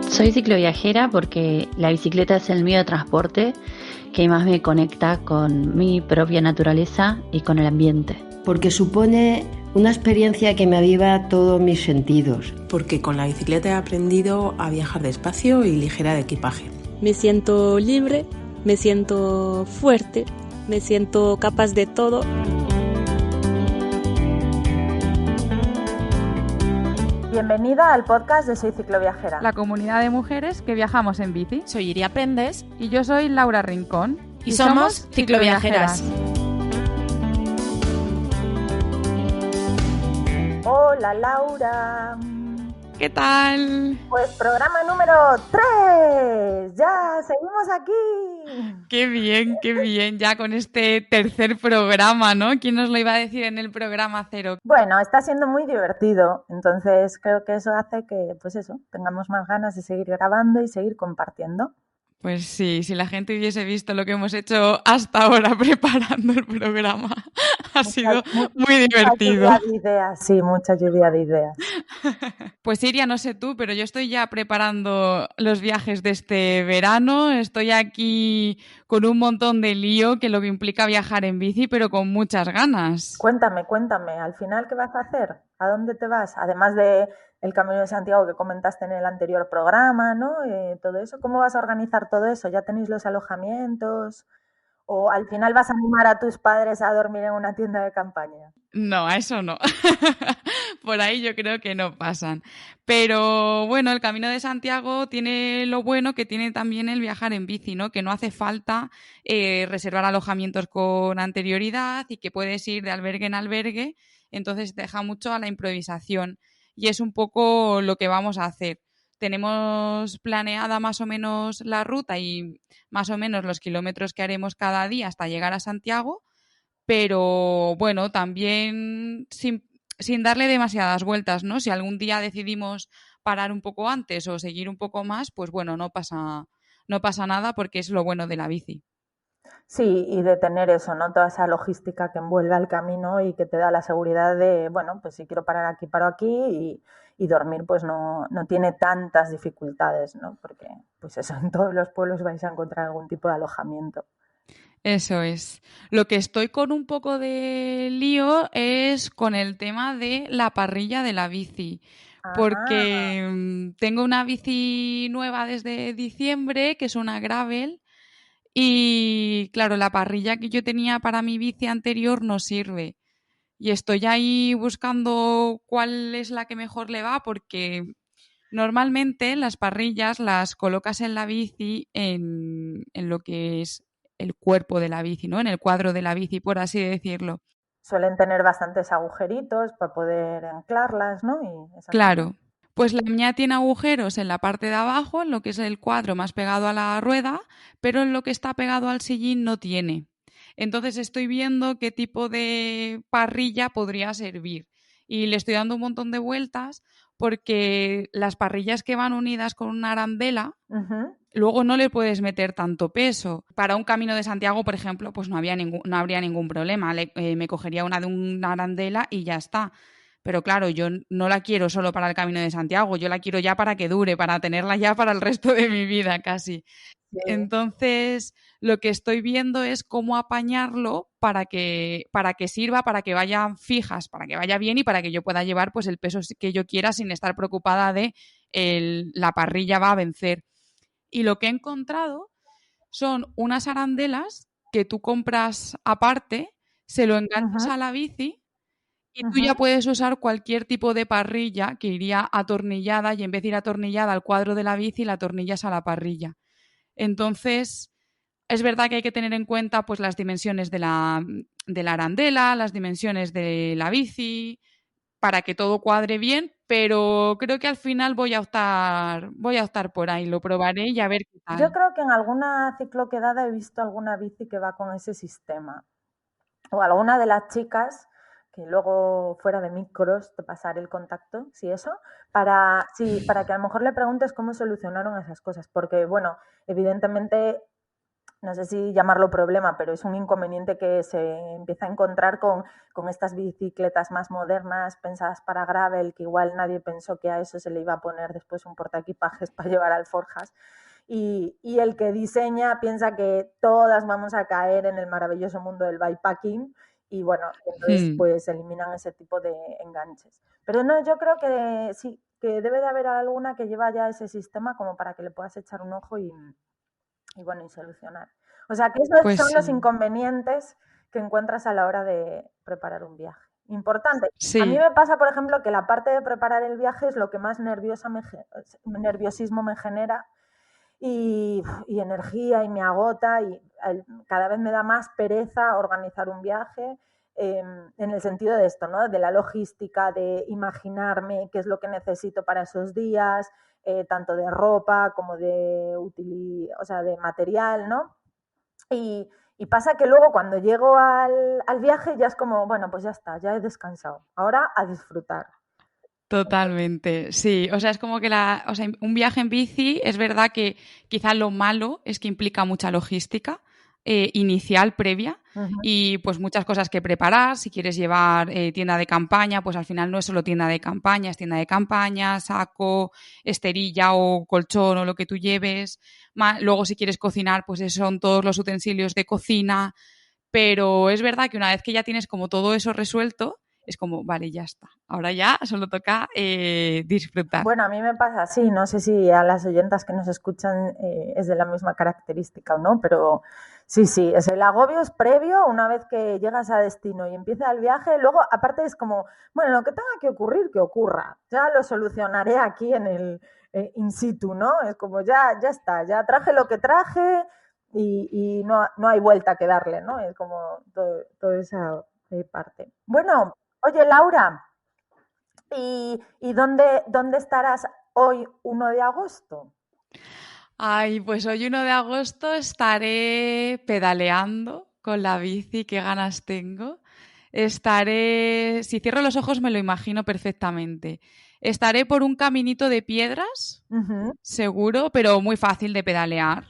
Soy cicloviajera porque la bicicleta es el medio de transporte que más me conecta con mi propia naturaleza y con el ambiente. Porque supone una experiencia que me aviva todos mis sentidos. Porque con la bicicleta he aprendido a viajar despacio y ligera de equipaje. Me siento libre, me siento fuerte, me siento capaz de todo. Bienvenida al podcast de Soy Cicloviajera, la comunidad de mujeres que viajamos en bici. Soy Iria Prendes y yo soy Laura Rincón y somos cicloviajeras. Hola Laura. ¿Qué tal? Pues programa número 3. Ya, seguimos aquí. Qué bien, ya con este tercer programa, ¿no? ¿Quién nos lo iba a decir en el programa 0? Bueno, está siendo muy divertido, entonces creo que eso hace que, pues eso, tengamos más ganas de seguir grabando y seguir compartiendo. Pues sí, si la gente hubiese visto lo que hemos hecho hasta ahora preparando el programa, ha sido muy divertido. Mucha lluvia de ideas, sí, mucha lluvia de ideas. Pues Iria, no sé tú, pero yo estoy ya preparando los viajes de este verano. Estoy aquí con un montón de lío que lo que implica viajar en bici, pero con muchas ganas. Cuéntame, al final, ¿qué vas a hacer? ¿A dónde te vas? Además de el Camino de Santiago que comentaste en el anterior programa, ¿no? Todo eso, ¿cómo vas a organizar todo eso? ¿Ya tenéis los alojamientos? ¿O al final vas a animar a tus padres a dormir en una tienda de campaña? No, a eso no. Por ahí yo creo que no pasan. Pero bueno, el Camino de Santiago tiene lo bueno que tiene también el viajar en bici, ¿no? Que no hace falta reservar alojamientos con anterioridad y que puedes ir de albergue en albergue. Entonces te deja mucho a la improvisación. Y es un poco lo que vamos a hacer. Tenemos planeada más o menos la ruta y más o menos los kilómetros que haremos cada día hasta llegar a Santiago, pero bueno, también sin darle demasiadas vueltas, ¿no? Si algún día decidimos parar un poco antes o seguir un poco más, pues bueno, no pasa nada porque es lo bueno de la bici. Sí, y de tener eso, ¿no? Toda esa logística que envuelve al camino y que te da la seguridad de, bueno, pues si quiero parar aquí, paro aquí y dormir pues no tiene tantas dificultades, ¿no? Porque pues eso, en todos los pueblos vais a encontrar algún tipo de alojamiento. Eso es. Lo que estoy con un poco de lío es con el tema de la parrilla de la bici. Porque tengo una bici nueva desde diciembre, que es una gravel, y claro, la parrilla que yo tenía para mi bici anterior no sirve. Y estoy ahí buscando cuál es la que mejor le va, porque normalmente las parrillas las colocas en la bici en lo que es el cuerpo de la bici, ¿no? En el cuadro de la bici, por así decirlo. Suelen tener bastantes agujeritos para poder anclarlas, ¿no? Claro. Pues la mía tiene agujeros en la parte de abajo, en lo que es el cuadro más pegado a la rueda, pero en lo que está pegado al sillín no tiene. Entonces estoy viendo qué tipo de parrilla podría servir. Y le estoy dando un montón de vueltas porque las parrillas que van unidas con una arandela, luego no le puedes meter tanto peso. Para un Camino de Santiago, por ejemplo, pues no habría ningún problema. Me cogería una de una arandela y ya está. Pero claro, yo no la quiero solo para el Camino de Santiago, yo la quiero ya para que dure, para tenerla ya para el resto de mi vida casi. Sí. Entonces, lo que estoy viendo es cómo apañarlo para que sirva, para que vayan fijas, para que vaya bien y para que yo pueda llevar pues el peso que yo quiera sin estar preocupada de la parrilla va a vencer. Y lo que he encontrado son unas arandelas que tú compras aparte, se lo enganchas a la bici y tú ya puedes usar cualquier tipo de parrilla que iría atornillada y en vez de ir atornillada al cuadro de la bici, la atornillas a la parrilla. Entonces, es verdad que hay que tener en cuenta pues las dimensiones de la arandela, las dimensiones de la bici, para que todo cuadre bien, pero creo que al final voy a optar por ahí, lo probaré y a ver qué tal. Yo creo que en alguna cicloquedada he visto alguna bici que va con ese sistema. O alguna de las chicas, que luego fuera de micros te pasaré el contacto, si eso, para que a lo mejor le preguntes cómo solucionaron esas cosas. Porque, bueno, evidentemente no sé si llamarlo problema, pero es un inconveniente que se empieza a encontrar con estas bicicletas más modernas, pensadas para gravel, que igual nadie pensó que a eso se le iba a poner después un portaequipajes para llevar alforjas. Y el que diseña piensa que todas vamos a caer en el maravilloso mundo del bikepacking y bueno, entonces pues eliminan ese tipo de enganches. Pero no, yo creo que sí, que debe de haber alguna que lleva ya ese sistema como para que le puedas echar un ojo y bueno, y solucionar. O sea, que esos Pues son los sí. inconvenientes que encuentras a la hora de preparar un viaje. Importante. A mí Sí, me pasa, por ejemplo, que la parte de preparar el viaje es lo que más nerviosismo me genera y energía y me agota y cada vez me da más pereza organizar un viaje en el sentido de esto, ¿no? De la logística, de imaginarme qué es lo que necesito para esos días, tanto de ropa como de o sea, de material, ¿no? Y pasa que luego cuando llego al viaje ya es como, bueno, pues ya está, ya he descansado. Ahora a disfrutar. totalmente. Sí, o sea, es como que un viaje en bici es verdad que quizá lo malo es que implica mucha logística inicial, previa, y pues muchas cosas que preparar. Si quieres llevar tienda de campaña, pues al final no es solo tienda de campaña, es tienda de campaña, saco, esterilla o colchón o lo que tú lleves. Luego si quieres cocinar, pues esos son todos los utensilios de cocina. Pero es verdad que una vez que ya tienes como todo eso resuelto, es como, vale, ya está. Ahora ya solo toca disfrutar. Bueno, a mí me pasa así, no sé si a las oyentas que nos escuchan es de la misma característica o no, pero sí, el agobio es previo una vez que llegas a destino y empieza el viaje, luego aparte es como, bueno, lo que tenga que ocurrir, que ocurra, ya lo solucionaré aquí en el in situ, ¿no? Es como ya está, ya traje lo que traje y no hay vuelta que darle, ¿no? Es como toda esa parte. Bueno, oye, Laura, ¿y dónde estarás hoy, 1 de agosto? Ay, pues hoy 1 de agosto estaré pedaleando con la bici, qué ganas tengo. Si cierro los ojos me lo imagino perfectamente. Estaré por un caminito de piedras, seguro, pero muy fácil de pedalear.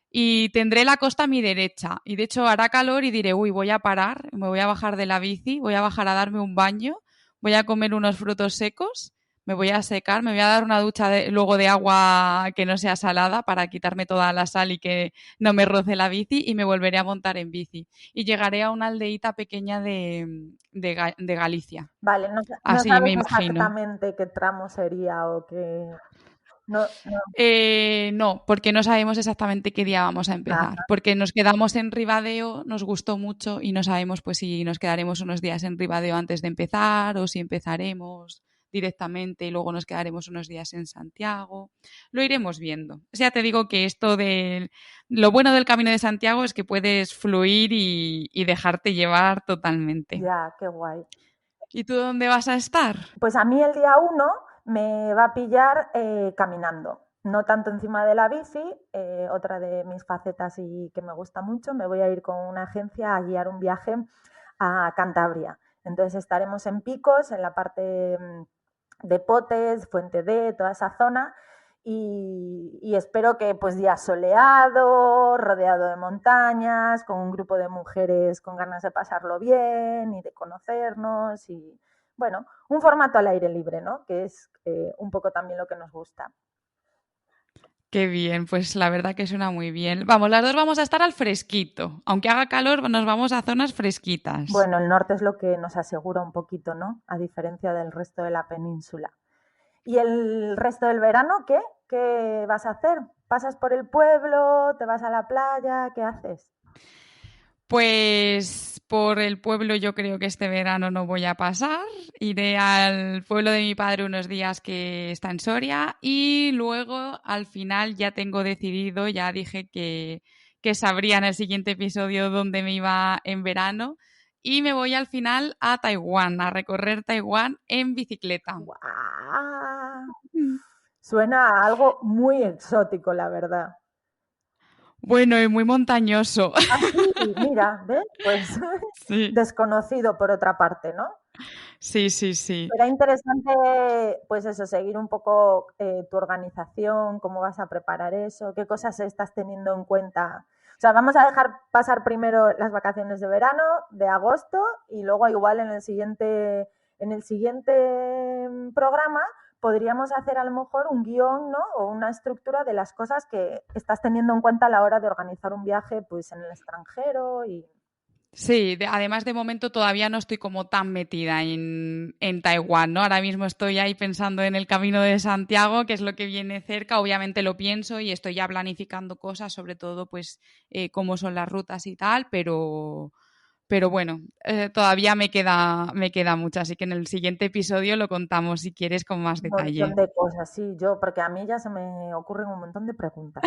Y tendré la costa a mi derecha. Y de hecho hará calor y diré, uy, voy a parar, me voy a bajar de la bici, voy a bajar a darme un baño, voy a comer unos frutos secos, me voy a secar, me voy a dar una ducha luego de agua que no sea salada para quitarme toda la sal y que no me roce la bici y me volveré a montar en bici. Y llegaré a una aldeíta pequeña de Galicia. Vale, no Así me sabes imagino. exactamente qué tramo sería o qué... No. No, porque no sabemos exactamente qué día vamos a empezar. Porque nos quedamos en Ribadeo, nos gustó mucho y no sabemos pues si nos quedaremos unos días en Ribadeo antes de empezar o si empezaremos directamente y luego nos quedaremos unos días en Santiago. Lo iremos viendo. O sea, te digo que lo bueno del Camino de Santiago es que puedes fluir y dejarte llevar totalmente. Ya, qué guay. ¿Y tú dónde vas a estar? Pues a mí el día 1 me va a pillar caminando. No tanto encima de la bici, otra de mis facetas y que me gusta mucho, me voy a ir con una agencia a guiar un viaje a Cantabria. Entonces estaremos en Picos, en la parte de Potes, Fuente D, toda esa zona, y espero que pues día soleado, rodeado de montañas, con un grupo de mujeres con ganas de pasarlo bien y de conocernos y bueno, un formato al aire libre, ¿no? Que es un poco también lo que nos gusta. Qué bien, pues la verdad que suena muy bien. Vamos, las dos vamos a estar al fresquito. Aunque haga calor, nos vamos a zonas fresquitas. Bueno, el norte es lo que nos asegura un poquito, ¿no? A diferencia del resto de la península. ¿Y el resto del verano qué? ¿Qué vas a hacer? ¿Pasas por el pueblo? ¿Te vas a la playa? ¿Qué haces? Pues por el pueblo yo creo que este verano no voy a pasar. Iré al pueblo de mi padre unos días que está en Soria y luego al final ya tengo decidido, ya dije que sabría en el siguiente episodio dónde me iba en verano y me voy al final a Taiwán, a recorrer Taiwán en bicicleta. ¡Guau! Suena a algo muy exótico, la verdad. Bueno, y muy montañoso. Ah, sí, mira, ¿ves? Pues Sí. desconocido por otra parte, ¿no? Sí, sí, sí. Era interesante, pues eso, seguir un poco tu organización, cómo vas a preparar eso, qué cosas estás teniendo en cuenta O sea, vamos a dejar pasar primero las vacaciones de verano, de agosto, y luego igual en el siguiente programa podríamos hacer a lo mejor un guión, ¿no? O una estructura de las cosas que estás teniendo en cuenta a la hora de organizar un viaje pues en el extranjero y... Sí, además de momento todavía no estoy como tan metida en Taiwán, ¿no? Ahora mismo estoy ahí pensando en el Camino de Santiago, que es lo que viene cerca, obviamente lo pienso y estoy ya planificando cosas, sobre todo pues cómo son las rutas y tal, pero bueno, todavía me queda mucho, así que en el siguiente episodio lo contamos si quieres con más Un detalle. montón de cosas, sí, porque a mí ya se me ocurren un montón de preguntas.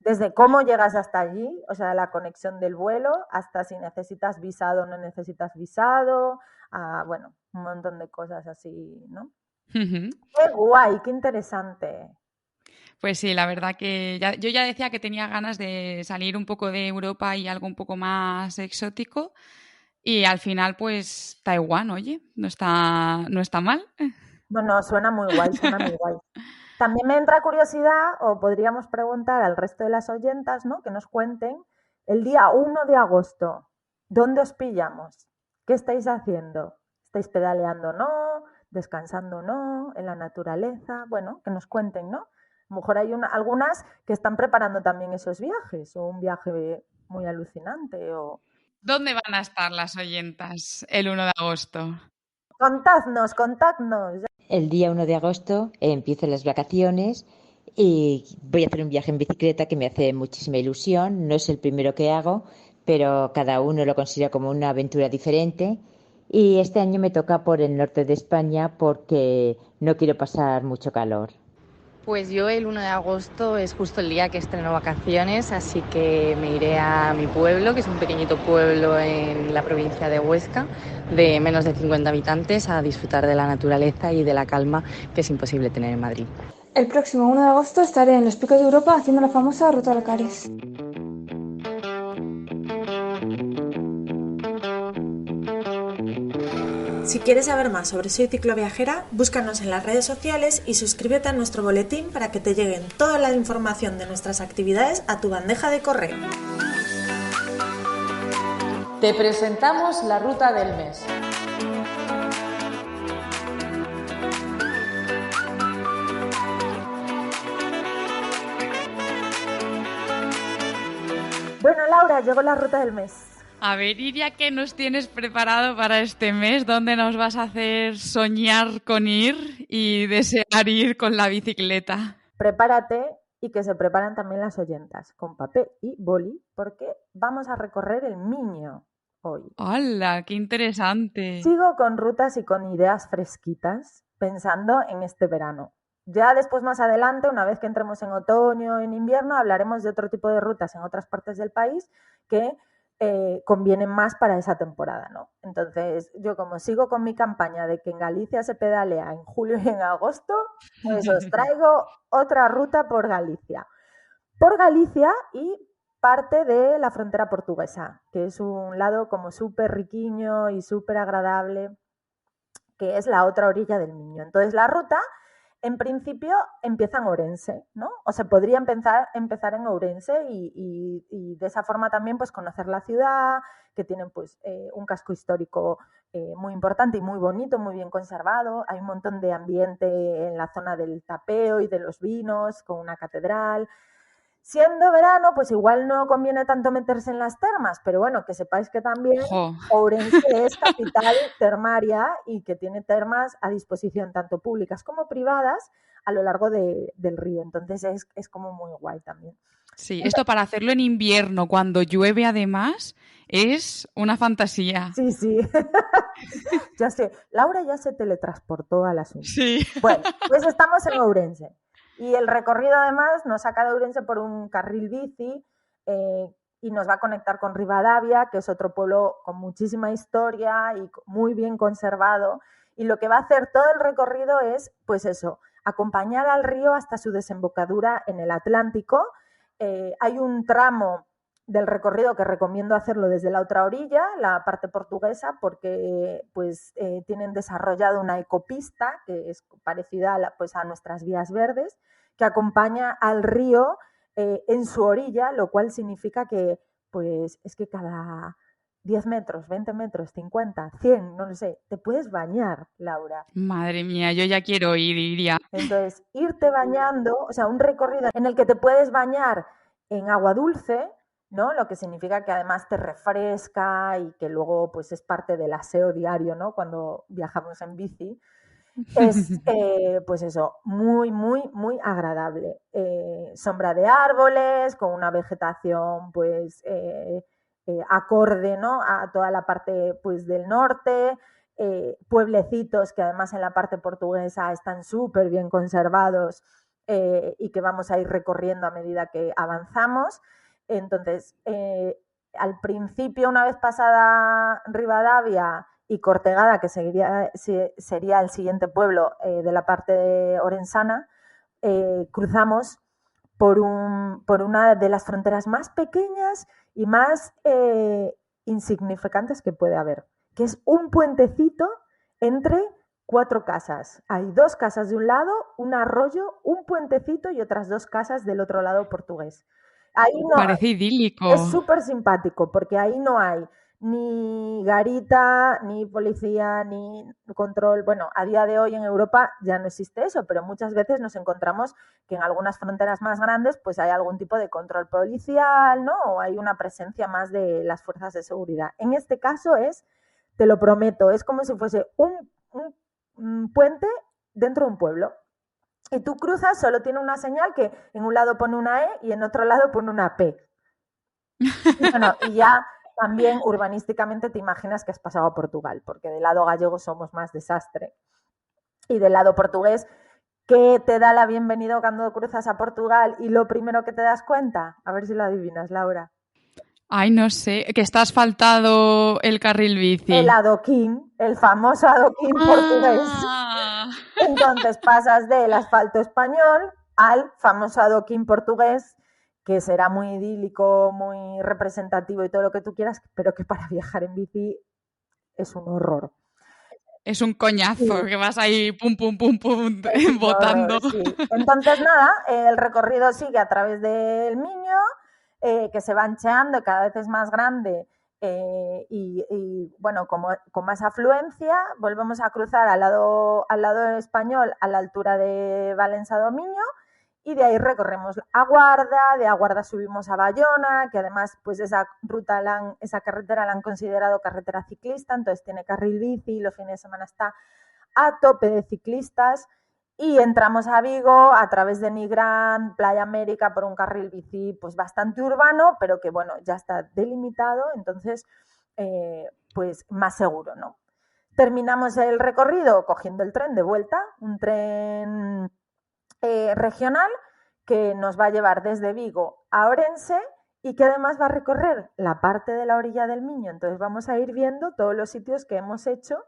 Desde cómo llegas hasta allí, o sea, la conexión del vuelo, hasta si necesitas visado o no necesitas visado, bueno, un montón de cosas así, ¿no? ¡Qué guay! ¡Qué interesante! Pues sí, la verdad que yo ya decía que tenía ganas de salir un poco de Europa y algo un poco más exótico y al final pues Taiwán, oye, no está mal. Bueno, suena muy guay, suena muy guay. También me entra curiosidad, o podríamos preguntar al resto de las oyentas, ¿no? Que nos cuenten el día 1 de agosto, ¿dónde os pillamos? ¿Qué estáis haciendo? ¿Estáis pedaleando o no? ¿Descansando o no? ¿En la naturaleza? Bueno, que nos cuenten, ¿no? A lo mejor hay algunas que están preparando también esos viajes, o un viaje muy alucinante, o... ¿Dónde van a estar las oyentas el 1 de agosto? Contadnos. El día 1 de agosto empiezo las vacaciones y voy a hacer un viaje en bicicleta que me hace muchísima ilusión. No es el primero que hago, pero cada uno lo considera como una aventura diferente. Y este año me toca por el norte de España porque no quiero pasar mucho calor. Pues yo el 1 de agosto es justo el día que estreno vacaciones, así que me iré a mi pueblo, que es un pequeñito pueblo en la provincia de Huesca, de menos de 50 habitantes, a disfrutar de la naturaleza y de la calma que es imposible tener en Madrid. El próximo 1 de agosto estaré en los Picos de Europa haciendo la famosa Ruta Alcares. Si quieres saber más sobre Soy Cicloviajera, búscanos en las redes sociales y suscríbete a nuestro boletín para que te lleguen toda la información de nuestras actividades a tu bandeja de correo. Te presentamos la ruta del mes. Bueno, Laura, llegó la ruta del mes. A ver, Iria, ¿qué nos tienes preparado para este mes? ¿Dónde nos vas a hacer soñar con ir y desear ir con la bicicleta? Prepárate y que se preparan también las oyentas con papel y boli porque vamos a recorrer el Miño hoy. ¡Hala! ¡Qué interesante! Sigo con rutas y con ideas fresquitas pensando en este verano. Ya después, más adelante, una vez que entremos en otoño, en invierno, hablaremos de otro tipo de rutas en otras partes del país que convienen más para esa temporada, ¿no? Entonces, yo como sigo con mi campaña de que en Galicia se pedalea en julio y en agosto, pues os traigo otra ruta por Galicia. Por Galicia y parte de la frontera portuguesa, que es un lado como súper riquiño y súper agradable, que es la otra orilla del Miño. Entonces, la ruta, en principio, empieza en Ourense, ¿no? O se podría empezar en Ourense y de esa forma también pues conocer la ciudad, que tienen pues un casco histórico muy importante y muy bonito, muy bien conservado. Hay un montón de ambiente en la zona del tapeo y de los vinos, con una catedral. Siendo verano, pues igual no conviene tanto meterse en las termas, pero bueno, que sepáis que también Ourense es capital termaria y que tiene termas a disposición, tanto públicas como privadas, a lo largo del río. Entonces es como muy guay también. Sí, esto para hacerlo en invierno, cuando llueve además, es una fantasía. Sí, sí. Ya sé, Laura ya se teletransportó al asunto. Sí. Bueno, pues estamos en Ourense. Y el recorrido además nos saca de Ourense por un carril bici y nos va a conectar con Rivadavia, que es otro pueblo con muchísima historia y muy bien conservado. Y lo que va a hacer todo el recorrido es, pues eso, acompañar al río hasta su desembocadura en el Atlántico. Hay un tramo del recorrido que recomiendo hacerlo desde la otra orilla, la parte portuguesa, porque pues tienen desarrollado una ecopista que es parecida a nuestras vías verdes, que acompaña al río en su orilla, lo cual significa que pues es que cada 10 metros, 20 metros, 50, 100, no lo sé, te puedes bañar, Laura. Madre mía, yo ya quiero ir, Iria. Entonces, irte bañando, o sea, un recorrido en el que te puedes bañar en agua dulce, ¿no? Lo que significa que además te refresca y que luego pues es parte del aseo diario, ¿no? Cuando viajamos en bici. Es, pues eso, muy, muy, muy agradable. Sombra de árboles, con una vegetación, pues, acorde, ¿no? A toda la parte, pues, del norte. Pueblecitos que además en la parte portuguesa están súper bien conservados y que vamos a ir recorriendo a medida que avanzamos. Entonces, al principio, una vez pasada Rivadavia y Cortegada, que sería el siguiente pueblo de la parte de orensana, cruzamos por una de las fronteras más pequeñas y más insignificantes que puede haber, que es un puentecito entre 4 casas. Hay 2 casas de un lado, un arroyo, un puentecito y otras 2 casas del otro lado portugués. Ahí no parece idílico. Es súper simpático porque ahí no hay ni garita, ni policía, ni control. Bueno, a día de hoy en Europa ya no existe eso, pero muchas veces nos encontramos que en algunas fronteras más grandes pues hay algún tipo de control policial, ¿no? O hay una presencia más de las fuerzas de seguridad. En este caso te lo prometo, es como si fuese un puente dentro de un pueblo. Y tú cruzas, solo tiene una señal que en un lado pone una E y en otro lado pone una P. Y bueno, y ya también urbanísticamente te imaginas que has pasado a Portugal, porque del lado gallego somos más desastre. Y del lado portugués, ¿qué te da la bienvenida cuando cruzas a Portugal y lo primero que te das cuenta? A ver si lo adivinas, Laura. Ay, no sé, que está asfaltado el carril bici. El adoquín, el famoso adoquín portugués. Entonces pasas del asfalto español al famoso adoquín portugués, que será muy idílico, muy representativo y todo lo que tú quieras, pero que para viajar en bici es un horror. Es un coñazo, que vas ahí pum, pum, pum, pum, botando. Sí. Entonces, nada, el recorrido sigue a través del Miño, que se va ancheando, cada vez es más grande y bueno, con más afluencia. Volvemos a cruzar al lado español a la altura de Valença do Miño y de ahí recorremos a Guarda, de Aguarda subimos a Bayona, que además pues esa carretera la han considerado carretera ciclista, entonces tiene carril bici, los fines de semana está a tope de ciclistas. Y entramos a Vigo a través de Nigrán, Playa América, por un carril bici pues bastante urbano, pero que bueno, ya está delimitado, entonces pues más seguro, ¿no? Terminamos el recorrido cogiendo el tren de vuelta, un tren regional que nos va a llevar desde Vigo a Orense y que además va a recorrer la parte de la orilla del Miño. Entonces vamos a ir viendo todos los sitios que hemos hecho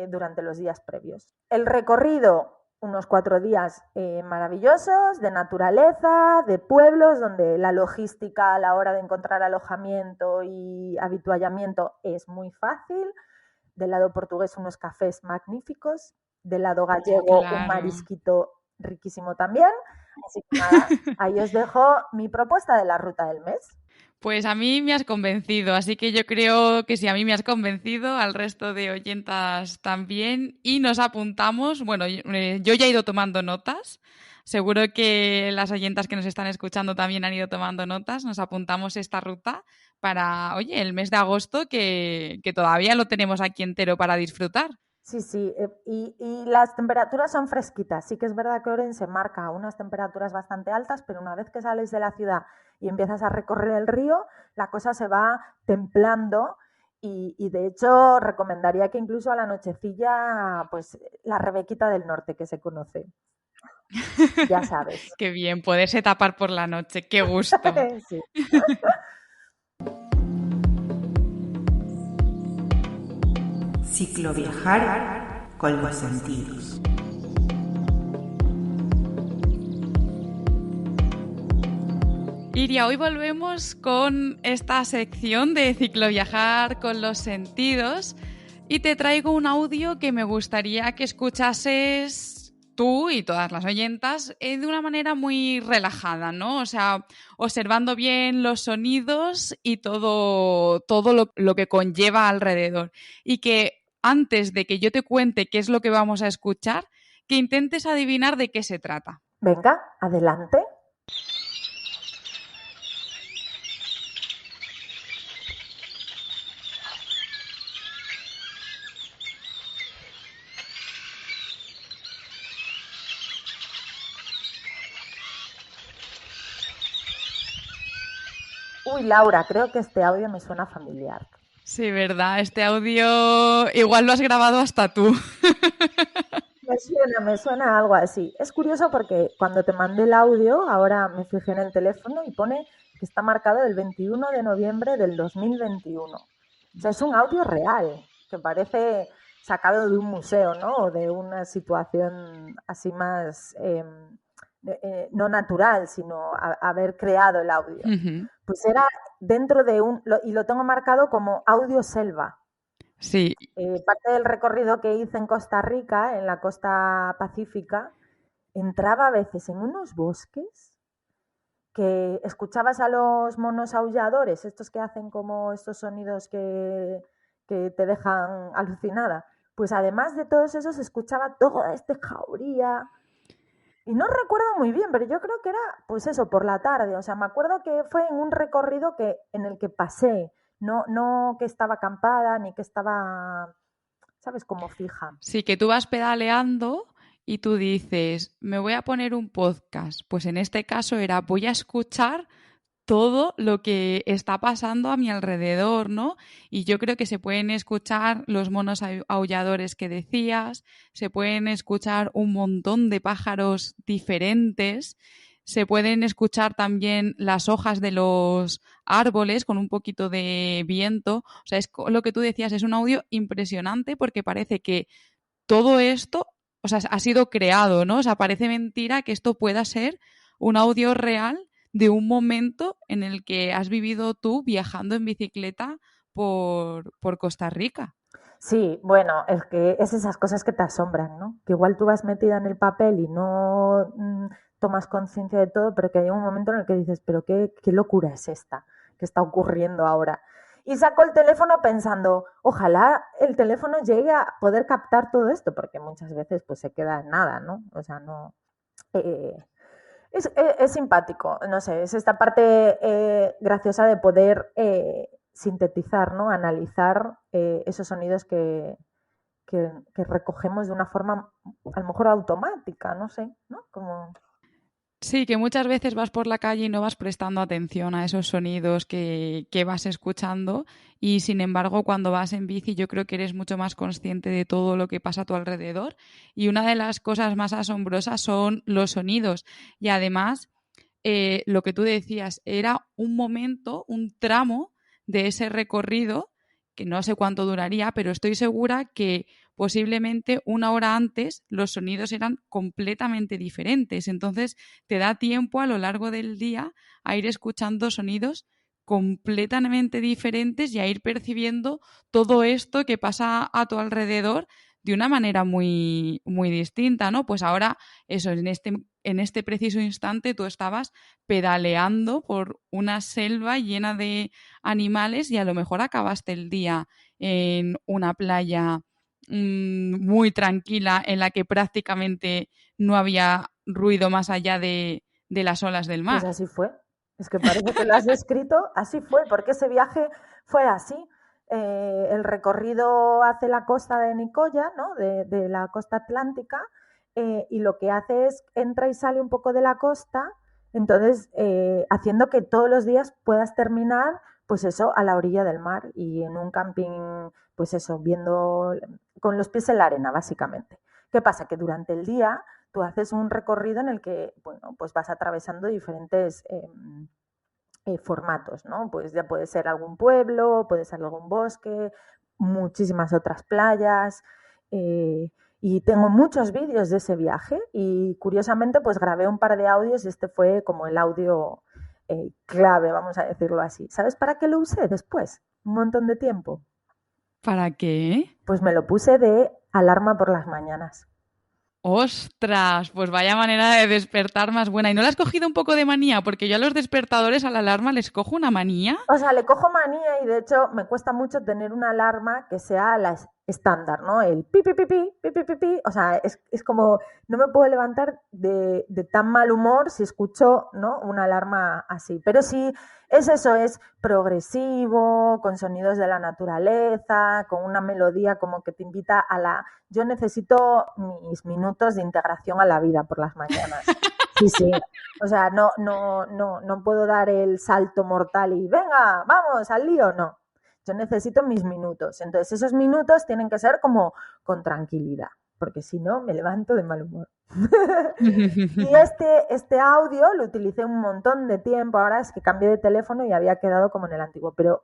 durante los días previos. El recorrido, unos 4 días maravillosos de naturaleza, de pueblos, donde la logística a la hora de encontrar alojamiento y habituallamiento es muy fácil. Del lado portugués unos cafés magníficos, del lado gallego claro, un marisquito riquísimo también. Así que nada, ahí os dejo mi propuesta de la ruta del mes. Pues a mí me has convencido, así que yo creo que si a mí me has convencido, al resto de oyentas también. Y nos apuntamos, bueno, yo ya he ido tomando notas, seguro que las oyentas que nos están escuchando también han ido tomando notas. Nos apuntamos esta ruta para, oye, el mes de agosto que todavía lo tenemos aquí entero para disfrutar. Sí, sí, y las temperaturas son fresquitas. Sí que es verdad que Orense marca unas temperaturas bastante altas, pero una vez que sales de la ciudad y empiezas a recorrer el río, la cosa se va templando y de hecho recomendaría que incluso a la nochecilla, pues la Rebequita del Norte que se conoce. Ya sabes. Qué bien, poderse tapar por la noche, qué gusto. Sí. Cicloviajar con los sentidos. Iria, hoy volvemos con esta sección de cicloviajar con los sentidos y te traigo un audio que me gustaría que escuchases tú y todas las oyentas de una manera muy relajada, ¿no? O sea, observando bien los sonidos y todo lo que conlleva alrededor. Y que antes de que yo te cuente qué es lo que vamos a escuchar, que intentes adivinar de qué se trata. Venga, adelante. Uy, Laura, creo que este audio me suena familiar. Sí, ¿verdad? Este audio igual lo has grabado hasta tú. Me suena algo así. Es curioso porque cuando te mandé el audio, ahora me fijé en el teléfono y pone que está marcado el 21 de noviembre del 2021. O sea, es un audio real, que parece sacado de un museo, ¿no? O de una situación así más no natural, sino haber creado el audio. Uh-huh. Pues era dentro de y lo tengo marcado como audio selva. Sí. Parte del recorrido que hice en Costa Rica, en la costa pacífica, entraba a veces en unos bosques que escuchabas a los monos aulladores, estos que hacen como estos sonidos que te dejan alucinada. Pues además de todos esos, escuchaba toda esta jauría. Y no recuerdo muy bien, pero yo creo que era, pues eso, por la tarde. O sea, me acuerdo que fue en un recorrido en el que pasé. No que estaba acampada ni que estaba, ¿sabes?, como fija. Sí, que tú vas pedaleando y tú dices, me voy a poner un podcast. Pues en este caso era, voy a escuchar todo lo que está pasando a mi alrededor, ¿no? Y yo creo que se pueden escuchar los monos aulladores que decías, se pueden escuchar un montón de pájaros diferentes, se pueden escuchar también las hojas de los árboles con un poquito de viento. O sea, es lo que tú decías, es un audio impresionante porque parece que todo esto, o sea, ha sido creado, ¿no? O sea, parece mentira que esto pueda ser un audio real de un momento en el que has vivido tú viajando en bicicleta por Costa Rica. Sí, bueno, es que es esas cosas que te asombran, ¿no? Que igual tú vas metida en el papel y no tomas conciencia de todo, pero que hay un momento en el que dices, pero qué locura es esta que está ocurriendo ahora. Y saco el teléfono pensando, ojalá el teléfono llegue a poder captar todo esto, porque muchas veces pues se queda en nada, ¿no? O sea, no... Es simpático, no sé, es esta parte graciosa de poder sintetizar, ¿no? Analizar esos sonidos que recogemos de una forma a lo mejor automática, no sé, ¿no? Como... Sí, que muchas veces vas por la calle y no vas prestando atención a esos sonidos que vas escuchando y sin embargo cuando vas en bici yo creo que eres mucho más consciente de todo lo que pasa a tu alrededor y una de las cosas más asombrosas son los sonidos y además lo que tú decías era un momento, un tramo de ese recorrido que no sé cuánto duraría, pero estoy segura que posiblemente una hora antes los sonidos eran completamente diferentes. Entonces te da tiempo a lo largo del día a ir escuchando sonidos completamente diferentes y a ir percibiendo todo esto que pasa a tu alrededor de una manera muy, muy distinta, ¿no? Pues ahora, eso, en este preciso instante tú estabas pedaleando por una selva llena de animales y a lo mejor acabaste el día en una playa muy tranquila en la que prácticamente no había ruido más allá de las olas del mar. Pues así fue. Es que parece que lo has descrito, así fue, porque ese viaje fue así. El recorrido hacia la costa de Nicoya, ¿no? de la costa atlántica, y lo que hace es entra y sale un poco de la costa, entonces haciendo que todos los días puedas terminar, pues eso, a la orilla del mar y en un camping, pues eso, viendo con los pies en la arena, básicamente. ¿Qué pasa? Que durante el día tú haces un recorrido en el que, bueno, pues vas atravesando diferentes formatos, ¿no? Pues ya puede ser algún pueblo, puede ser algún bosque, muchísimas otras playas, y tengo muchos vídeos de ese viaje y curiosamente pues grabé un par de audios y este fue como el audio clave, vamos a decirlo así. ¿Sabes para qué lo usé después? Un montón de tiempo. ¿Para qué? Pues me lo puse de alarma por las mañanas. ¡Ostras! Pues vaya manera de despertar más buena. ¿Y no le has cogido un poco de manía? Porque yo a los despertadores, a la alarma, les cojo una manía. O sea, le cojo manía y de hecho me cuesta mucho tener una alarma que sea la estándar, ¿no? El pi, pi, pi, pi, pi, pi, pi, pi. O sea, es como, no me puedo levantar de tan mal humor si escucho, ¿no?, una alarma así. Pero sí, es eso, es progresivo, con sonidos de la naturaleza, con una melodía como que te invita a la... Yo necesito mis minutos de integración a la vida por las mañanas. Sí, sí. O sea, no puedo dar el salto mortal y venga, vamos, al lío, no. Yo necesito mis minutos. Entonces, esos minutos tienen que ser como con tranquilidad, porque si no, me levanto de mal humor. Y este audio lo utilicé un montón de tiempo. Ahora es que cambié de teléfono y había quedado como en el antiguo, pero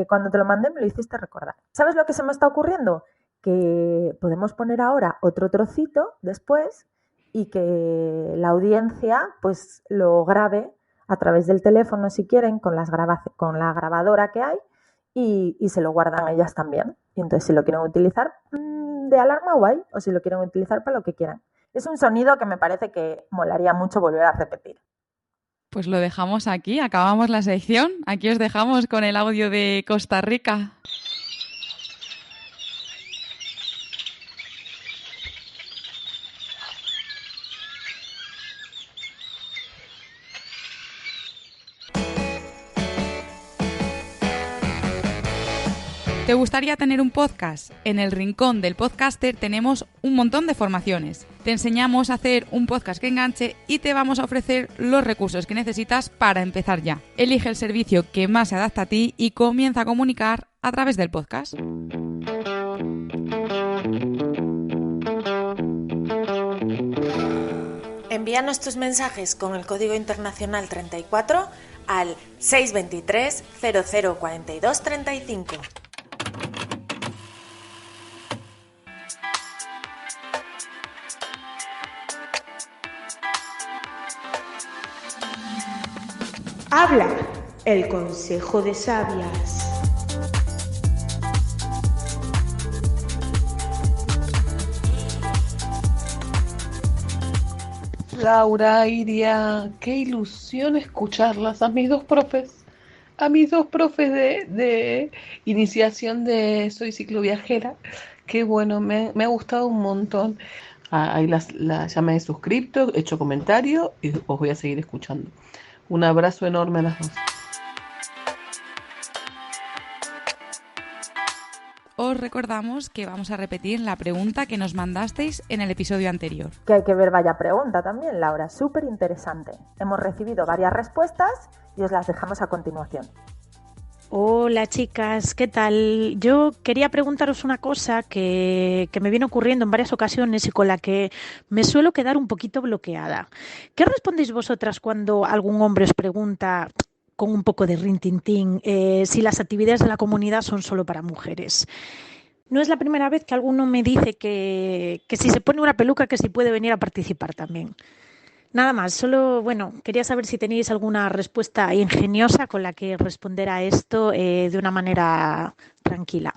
cuando te lo mandé me lo hiciste recordar. ¿Sabes lo que se me está ocurriendo? Que podemos poner ahora otro trocito después y que la audiencia pues lo grabe a través del teléfono si quieren, con la grabadora que hay, y se lo guardan ellas también. Y entonces si lo quieren utilizar de alarma, guay, o si lo quieren utilizar para lo que quieran. Es un sonido que me parece que molaría mucho volver a repetir. Pues lo dejamos aquí, acabamos la sección. Aquí os dejamos con el audio de Costa Rica. ¿Te gustaría tener un podcast? En el Rincón del Podcaster tenemos un montón de formaciones. Te enseñamos a hacer un podcast que enganche y te vamos a ofrecer los recursos que necesitas para empezar ya. Elige el servicio que más se adapta a ti y comienza a comunicar a través del podcast. Envíanos tus mensajes con el código internacional 34 al 623 0042 35. Habla el Consejo de Sabias. Laura, Iria, qué ilusión escucharlas, a mis dos profes de iniciación de Soy Cicloviajera. Qué bueno, me ha gustado un montón. Ahí ya me he suscrito, he hecho comentario y os voy a seguir escuchando. Un abrazo enorme a las dos. Os recordamos que vamos a repetir la pregunta que nos mandasteis en el episodio anterior. Que hay que ver, vaya pregunta también, Laura, súper interesante. Hemos recibido varias respuestas y os las dejamos a continuación. Hola chicas, ¿qué tal? Yo quería preguntaros una cosa que me viene ocurriendo en varias ocasiones y con la que me suelo quedar un poquito bloqueada. ¿Qué respondéis vosotras cuando algún hombre os pregunta con un poco de rintintín si las actividades de la comunidad son solo para mujeres? No es la primera vez que alguno me dice que si se pone una peluca que si puede venir a participar también. Nada más, solo, quería saber si tenéis alguna respuesta ingeniosa con la que responder a esto de una manera tranquila.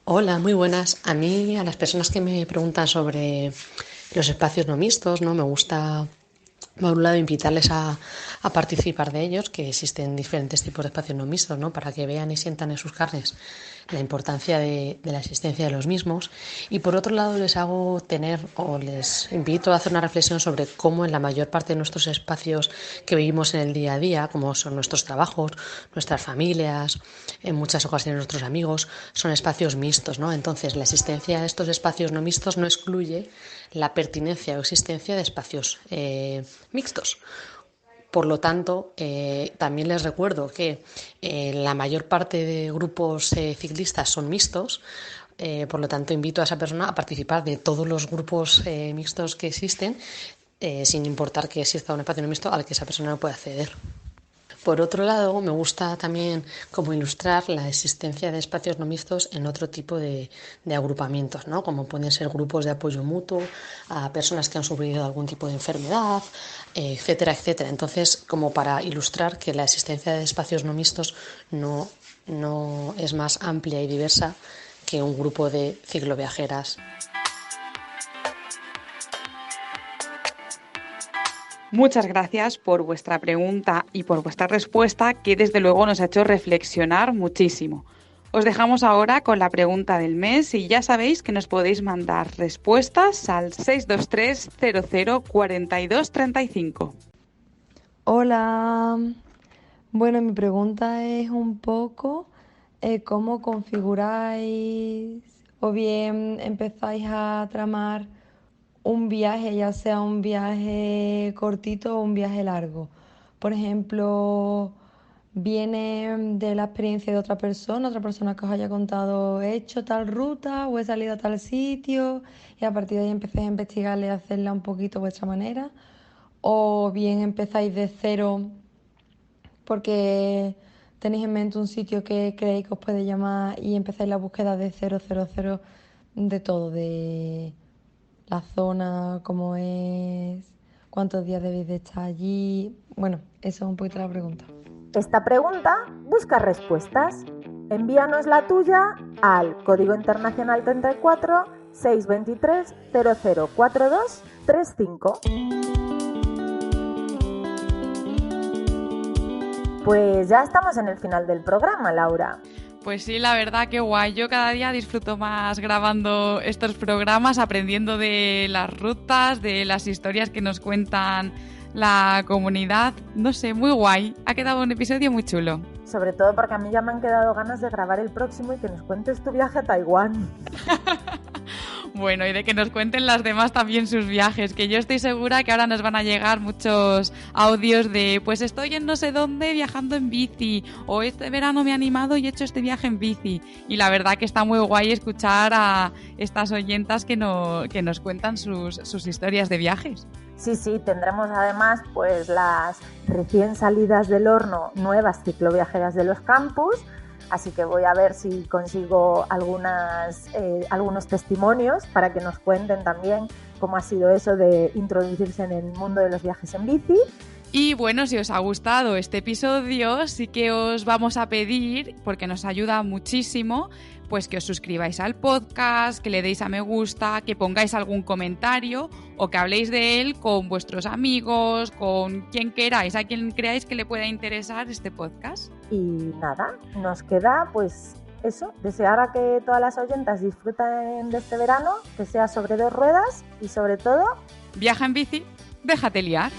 Hola, muy buenas. A mí, a las personas que me preguntan sobre los espacios no mixtos, ¿no? Me gusta, por un lado, invitarles a participar de ellos, que existen diferentes tipos de espacios no mixtos, ¿no? Para que vean y sientan en sus carnes la importancia de la existencia de los mismos. Y por otro lado les invito a hacer una reflexión sobre cómo en la mayor parte de nuestros espacios que vivimos en el día a día, como son nuestros trabajos, nuestras familias, en muchas ocasiones nuestros amigos, son espacios mixtos, ¿no? Entonces la existencia de estos espacios no mixtos no excluye la pertinencia o existencia de espacios mixtos. Por lo tanto, también les recuerdo que la mayor parte de grupos ciclistas son mixtos. Por lo tanto, invito a esa persona a participar de todos los grupos mixtos que existen, sin importar que exista un espacio no mixto al que esa persona no puede acceder. Por otro lado, me gusta también como ilustrar la existencia de espacios no mixtos en otro tipo de agrupamientos, ¿no? Como pueden ser grupos de apoyo mutuo a personas que han sufrido algún tipo de enfermedad, etcétera, etcétera. Entonces, como para ilustrar que la existencia de espacios no mixtos no es más amplia y diversa que un grupo de cicloviajeras. Muchas gracias por vuestra pregunta y por vuestra respuesta, que desde luego nos ha hecho reflexionar muchísimo. Os dejamos ahora con la pregunta del mes y ya sabéis que nos podéis mandar respuestas al 623 00 42 35. Hola. Bueno, mi pregunta es un poco cómo configuráis o bien empezáis a tramar un viaje, ya sea un viaje cortito o un viaje largo. Por ejemplo, viene de la experiencia de otra persona que os haya contado, he hecho tal ruta o he salido a tal sitio, y a partir de ahí empecéis a investigarle y a hacerla un poquito a vuestra manera. O bien empezáis de cero porque tenéis en mente un sitio que creéis que os puede llamar y empezáis la búsqueda de 000 de todo, de la zona, cómo es, cuántos días debéis de estar allí. Bueno, eso es un poquito la pregunta. Esta pregunta busca respuestas. Envíanos la tuya al código internacional 34 623 0042 35. Pues ya estamos en el final del programa, Laura. Pues sí, la verdad que guay. Yo cada día disfruto más grabando estos programas, aprendiendo de las rutas, de las historias que nos cuentan la comunidad. No sé, muy guay. Ha quedado un episodio muy chulo. Sobre todo porque a mí ya me han quedado ganas de grabar el próximo y que nos cuentes tu viaje a Taiwán. Bueno, y de que nos cuenten las demás también sus viajes, que yo estoy segura que ahora nos van a llegar muchos audios de pues estoy en no sé dónde viajando en bici, o este verano me he animado y he hecho este viaje en bici. Y la verdad que está muy guay escuchar a estas oyentas que nos cuentan sus historias de viajes. Sí, tendremos además pues las recién salidas del horno nuevas cicloviajeras de los campus. Así que voy a ver si consigo algunos testimonios para que nos cuenten también cómo ha sido eso de introducirse en el mundo de los viajes en bici. Y bueno, si os ha gustado este episodio, sí que os vamos a pedir, porque nos ayuda muchísimo, pues que os suscribáis al podcast, que le deis a me gusta, que pongáis algún comentario o que habléis de él con vuestros amigos, con quien queráis, a quien creáis que le pueda interesar este podcast. Y nada, nos queda pues eso, desear a que todas las oyentas disfruten de este verano, que sea sobre 2 ruedas y sobre todo... Viaja en bici, déjate liar.